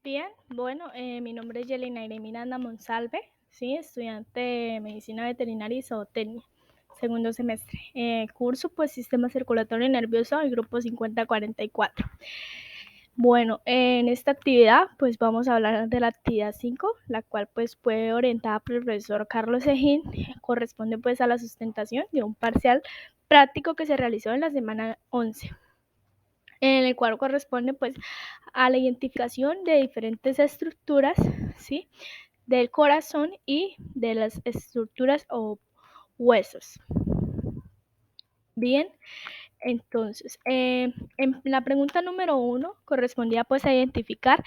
Bien, bueno, mi nombre es Yelena Miranda Monsalve, sí, estudiante de Medicina Veterinaria y Zootecnia, segundo semestre. Curso, pues, Sistema Circulatorio y Nervioso, el grupo 5044. Bueno, en esta actividad, pues, vamos a hablar de la actividad 5, la cual, pues, fue orientada por el profesor Carlos Ejín, corresponde, pues, a la sustentación de un parcial práctico que se realizó en la semana 11. En el cual corresponde pues a la identificación de diferentes estructuras, ¿sí? Del corazón y de las estructuras o huesos. Bien, entonces, en la pregunta número 1 correspondía pues a identificar,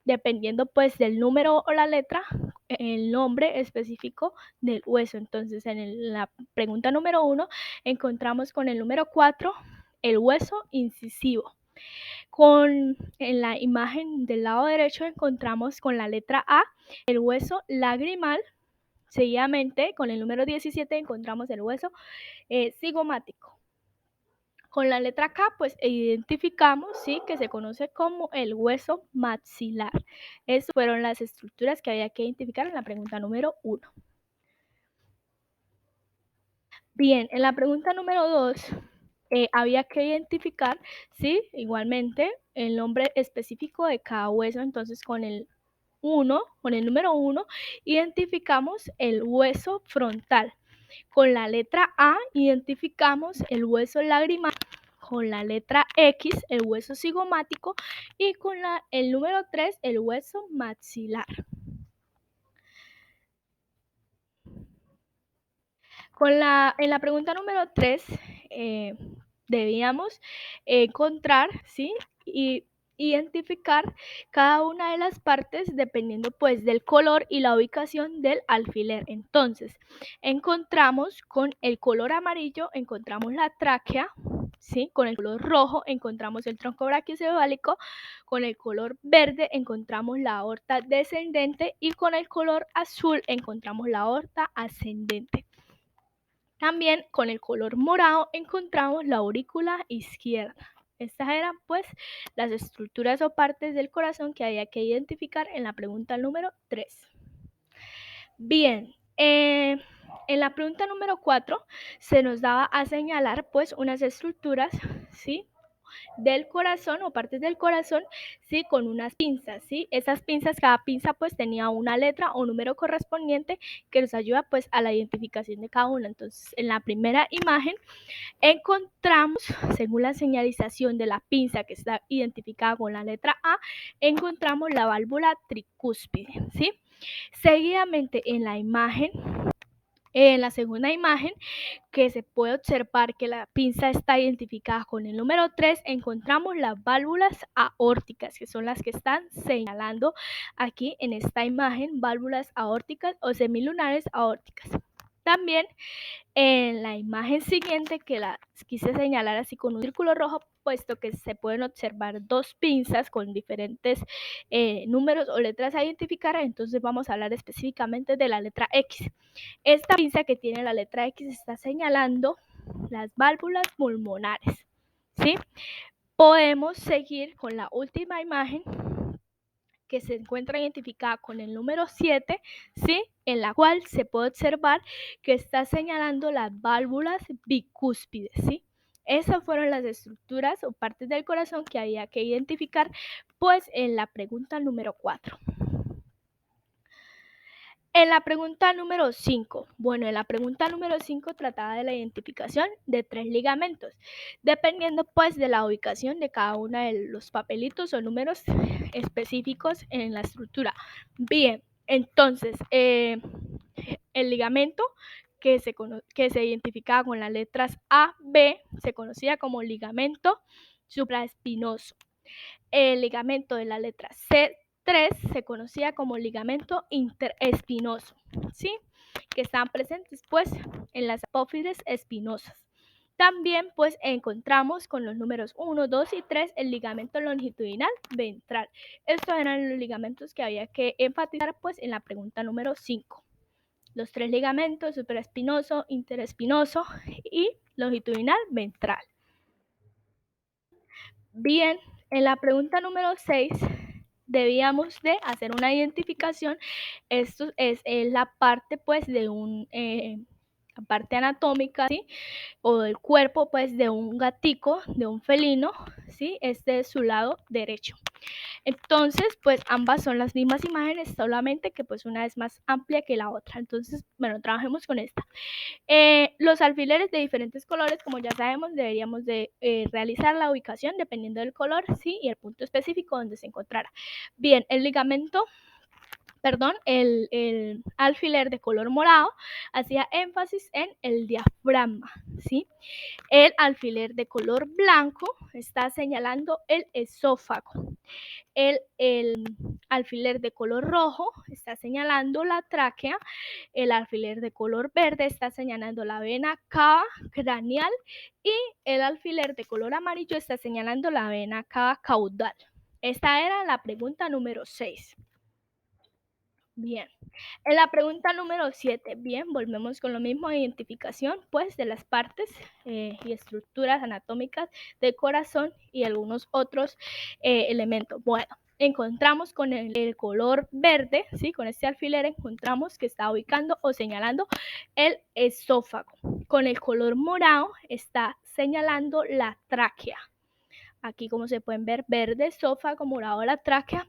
dependiendo pues del número o la letra, el nombre específico del hueso. Entonces, en la pregunta número 1 encontramos con el número 4 el hueso incisivo. En la imagen del lado derecho encontramos con la letra A el hueso lagrimal. Seguidamente, con el número 17 encontramos el hueso cigomático. Con la letra K, pues identificamos, sí, que se conoce como el hueso maxilar. Esas fueron las estructuras que había que identificar en la pregunta número 1. Bien, en la pregunta número 2 había que identificar, sí, igualmente, el nombre específico de cada hueso. Entonces, con el número 1, identificamos el hueso frontal. Con la letra A identificamos el hueso lagrimal, con la letra X el hueso cigomático y con el número 3 el hueso maxilar. En la pregunta número 3 debíamos encontrar, ¿sí? Y identificar cada una de las partes dependiendo pues del color y la ubicación del alfiler. Entonces, encontramos con el color amarillo, encontramos la tráquea, ¿sí? Con el color rojo encontramos el tronco brachiocefálico, con el color verde encontramos la aorta descendente y con el color azul encontramos la aorta ascendente. También con el color morado encontramos la aurícula izquierda. Estas eran pues las estructuras o partes del corazón que había que identificar en la pregunta número 3. Bien, en la pregunta número 4 se nos daba a señalar pues unas estructuras, ¿sí? Del corazón o partes del corazón, sí, con unas pinzas, sí. Esas pinzas, cada pinza pues tenía una letra o número correspondiente que nos ayuda pues a la identificación de cada una. Entonces, en la primera imagen encontramos, según la señalización de la pinza que está identificada con la letra A, encontramos la válvula tricúspide, ¿sí? Seguidamente en la segunda imagen, que se puede observar que la pinza está identificada con el número 3, encontramos las válvulas aórticas, que son las que están señalando aquí en esta imagen, válvulas aórticas o semilunares aórticas. También en la imagen siguiente, que la quise señalar así con un círculo rojo, puesto que se pueden observar dos pinzas con diferentes números o letras a identificar, entonces vamos a hablar específicamente de la letra X. Esta pinza que tiene la letra X está señalando las válvulas pulmonares, ¿sí? Podemos seguir con la última imagen, que se encuentra identificada con el número 7, ¿sí? En la cual se puede observar que está señalando las válvulas bicúspides, ¿sí? Esas fueron las estructuras o partes del corazón que había que identificar, pues, en la pregunta número 4. En la pregunta número 5, en la pregunta número 5 trataba de la identificación de 3 ligamentos, dependiendo pues de la ubicación de cada uno de los papelitos o números específicos en la estructura. Bien, entonces, el ligamento que se identificaba con las letras A, B, se conocía como ligamento supraespinoso. El ligamento de la letra C3 se conocía como ligamento interespinoso, ¿sí? Que están presentes pues en las apófisis espinosas. También pues encontramos con los números 1, 2 y 3 el ligamento longitudinal ventral. Estos eran los ligamentos que había que enfatizar pues en la pregunta número 5. Los 3 ligamentos, supraespinoso, interespinoso y longitudinal ventral. Bien, en la pregunta número 6 debíamos de hacer una identificación. Esto es la parte pues de la parte anatómica, ¿sí? O del cuerpo pues de un gatico, de un felino, ¿sí? Este es su lado derecho. Entonces, pues ambas son las mismas imágenes, solamente que pues una es más amplia que la otra. Entonces, bueno, trabajemos con esta. Los alfileres de diferentes colores, como ya sabemos, deberíamos de realizar la ubicación dependiendo del color, ¿sí? Y el punto específico donde se encontrara. Bien, el alfiler de color morado hacía énfasis en el diafragma, ¿sí? El alfiler de color blanco está señalando el esófago. El alfiler de color rojo está señalando la tráquea. El alfiler de color verde está señalando la vena cava craneal y el alfiler de color amarillo está señalando la vena cava caudal. Esta era la pregunta número 6. Bien, en la pregunta número 7, bien, volvemos con lo mismo, identificación pues de las partes y estructuras anatómicas del corazón y algunos otros elementos. Bueno, encontramos con el color verde, ¿sí? Con este alfiler encontramos que está ubicando o señalando el esófago. Con el color morado está señalando la tráquea. Aquí como se pueden ver, verde, esófago, morado, la tráquea.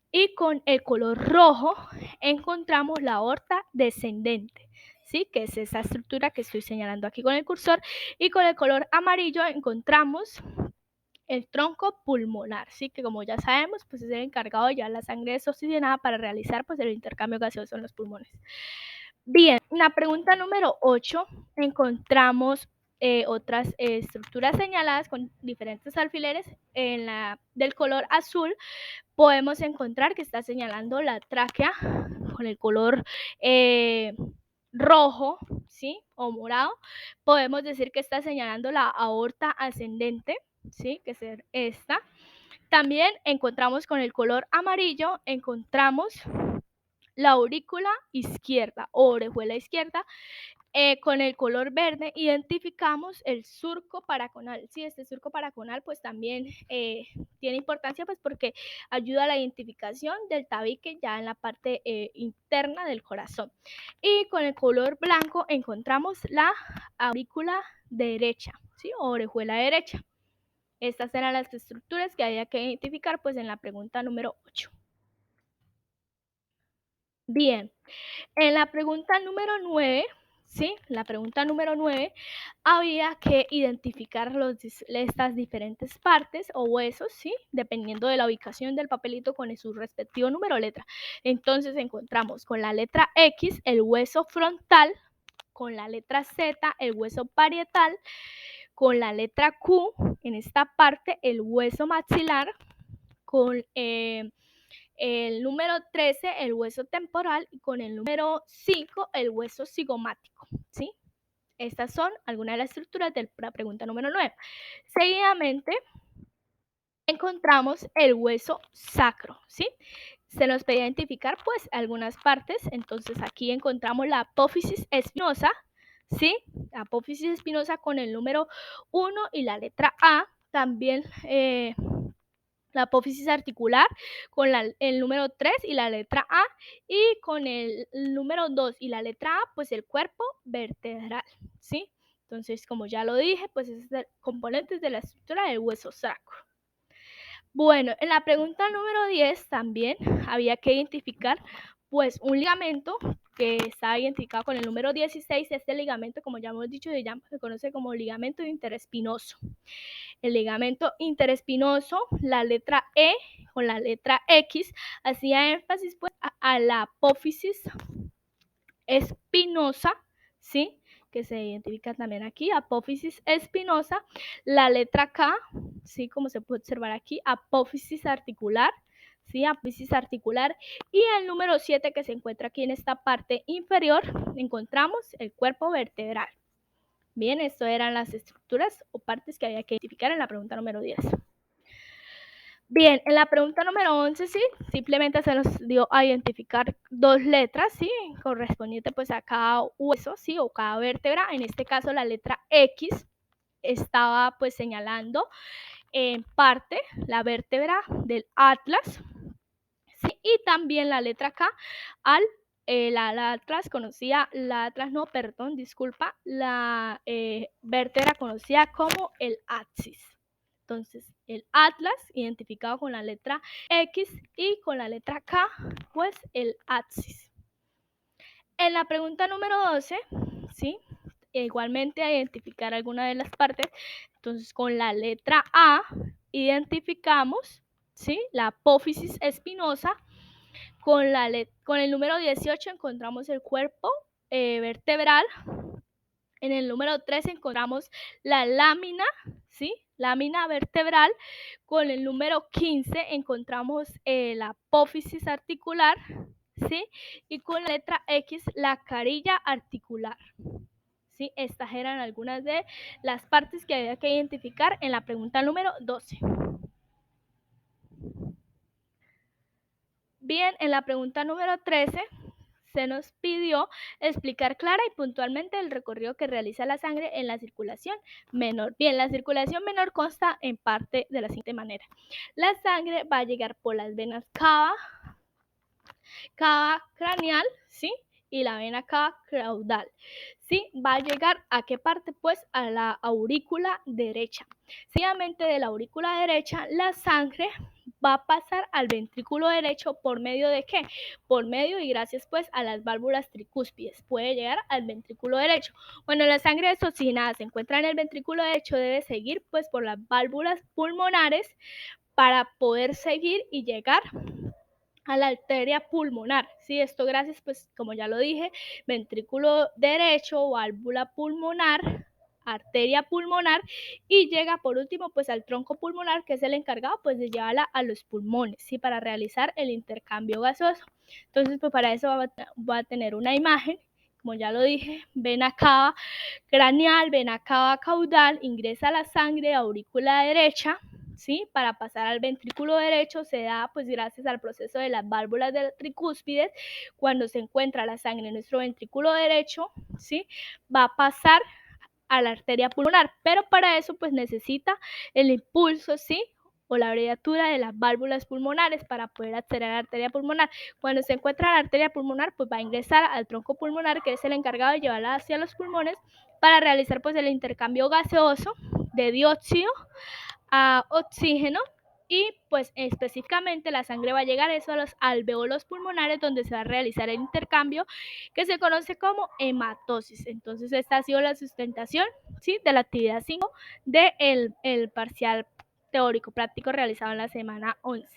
Y con el color rojo encontramos la aorta descendente, ¿sí? Que es esa estructura que estoy señalando aquí con el cursor. Y con el color amarillo encontramos el tronco pulmonar, ¿sí? Que como ya sabemos, pues es el encargado de llevar la sangre desoxigenada para realizar pues el intercambio gaseoso en los pulmones. Bien, en la pregunta número 8 encontramos otras estructuras señaladas con diferentes alfileres. En la del color azul podemos encontrar que está señalando la tráquea con el color rojo, ¿sí? O morado. Podemos decir que está señalando la aorta ascendente, ¿sí? Que es esta. También encontramos con el color amarillo, encontramos la aurícula izquierda o orejuela izquierda. Con el color verde identificamos el surco paraconal. Sí, este surco paraconal pues también tiene importancia pues porque ayuda a la identificación del tabique ya en la parte interna del corazón. Y con el color blanco encontramos la aurícula derecha, ¿sí? O orejuela derecha. Estas eran las estructuras que había que identificar pues en la pregunta número 8. Bien, en la pregunta número 9, ¿sí? La pregunta número 9, había que identificar estas diferentes partes o huesos, ¿sí? Dependiendo de la ubicación del papelito con su respectivo número o letra. Entonces encontramos con la letra X el hueso frontal, con la letra Z el hueso parietal, con la letra Q en esta parte el hueso maxilar, con el número 13, el hueso temporal, y con el número 5, el hueso cigomático, ¿sí? Estas son algunas de las estructuras de la pregunta número 9. Seguidamente, encontramos el hueso sacro, ¿sí? Se nos puede identificar, pues, algunas partes. Entonces, aquí encontramos la apófisis espinosa, ¿sí? La apófisis espinosa con el número 1 y la letra A. También la apófisis articular con el número 3 y la letra A, y con el número 2 y la letra A, pues el cuerpo vertebral, ¿sí? Entonces, como ya lo dije, pues es componentes de la estructura del hueso sacro. Bueno, en la pregunta número 10 también había que identificar pues un ligamento que está identificado con el número 16. Este ligamento, como ya hemos dicho, se conoce como ligamento interespinoso. El ligamento interespinoso, la letra E con la letra X, hacía énfasis pues a la apófisis espinosa, ¿sí? Que se identifica también aquí, apófisis espinosa. La letra K, ¿sí? Como se puede observar aquí, apófisis articular, ¿sí? Apófisis articular. Y el número 7 que se encuentra aquí en esta parte inferior, encontramos el cuerpo vertebral. Bien, estas eran las estructuras o partes que había que identificar en la pregunta número 10. Bien, en la pregunta número 11, sí, simplemente se nos dio a identificar dos letras, sí, correspondiente pues a cada hueso, sí, o cada vértebra. En este caso la letra X estaba pues señalando en parte la vértebra del atlas, y también la letra K al la atlas conocida, la atlas no, perdón, disculpa, la vértebra conocida como el axis. Entonces, el atlas identificado con la letra X y con la letra K, pues el axis. En la pregunta número 12, ¿sí? Igualmente a identificar alguna de las partes. Entonces, con la letra A identificamos, ¿sí? La apófisis espinosa. Con el número 18 encontramos el cuerpo vertebral. En el número 13 encontramos la lámina, ¿sí? Lámina vertebral. Con el número 15 encontramos la apófisis articular, ¿sí? Y con la letra X, la carilla articular. ¿Sí? Estas eran algunas de las partes que había que identificar en la pregunta número 12. Bien, en la pregunta número 13 se nos pidió explicar clara y puntualmente el recorrido que realiza la sangre en la circulación menor. Bien, la circulación menor consta en parte de la siguiente manera. La sangre va a llegar por las venas cava craneal, ¿sí? Y la vena cava caudal, ¿sí? Va a llegar ¿a qué parte? Pues a la aurícula derecha. Seguidamente de la aurícula derecha, la sangre va a pasar al ventrículo derecho por medio de ¿qué? Por medio y gracias pues a las válvulas tricúspides. Puede llegar al ventrículo derecho. Bueno, la sangre desoxigenada se encuentra en el ventrículo derecho, debe seguir pues por las válvulas pulmonares para poder seguir y llegar a la arteria pulmonar, ¿sí? Esto gracias, pues, como ya lo dije, ventrículo derecho, válvula pulmonar, arteria pulmonar y llega por último pues al tronco pulmonar, que es el encargado pues de llevarla a los pulmones, ¿sí? Para realizar el intercambio gaseoso. Entonces pues para eso va a tener una imagen, como ya lo dije, vena cava craneal, vena cava caudal, ingresa la sangre a aurícula derecha, ¿sí? Para pasar al ventrículo derecho se da pues gracias al proceso de las válvulas de tricúspides. Cuando se encuentra la sangre en nuestro ventrículo derecho, ¿sí? Va a pasar a la arteria pulmonar, pero para eso pues necesita el impulso, ¿sí? O la abertura de las válvulas pulmonares para poder acceder a la arteria pulmonar. Cuando se encuentra la arteria pulmonar, pues va a ingresar al tronco pulmonar, que es el encargado de llevarla hacia los pulmones para realizar pues el intercambio gaseoso de dióxido a oxígeno y pues específicamente la sangre va a llegar eso a los alveolos pulmonares donde se va a realizar el intercambio que se conoce como hematosis. Entonces esta ha sido la sustentación, ¿sí? De la actividad 5 del parcial teórico práctico realizado en la semana 11.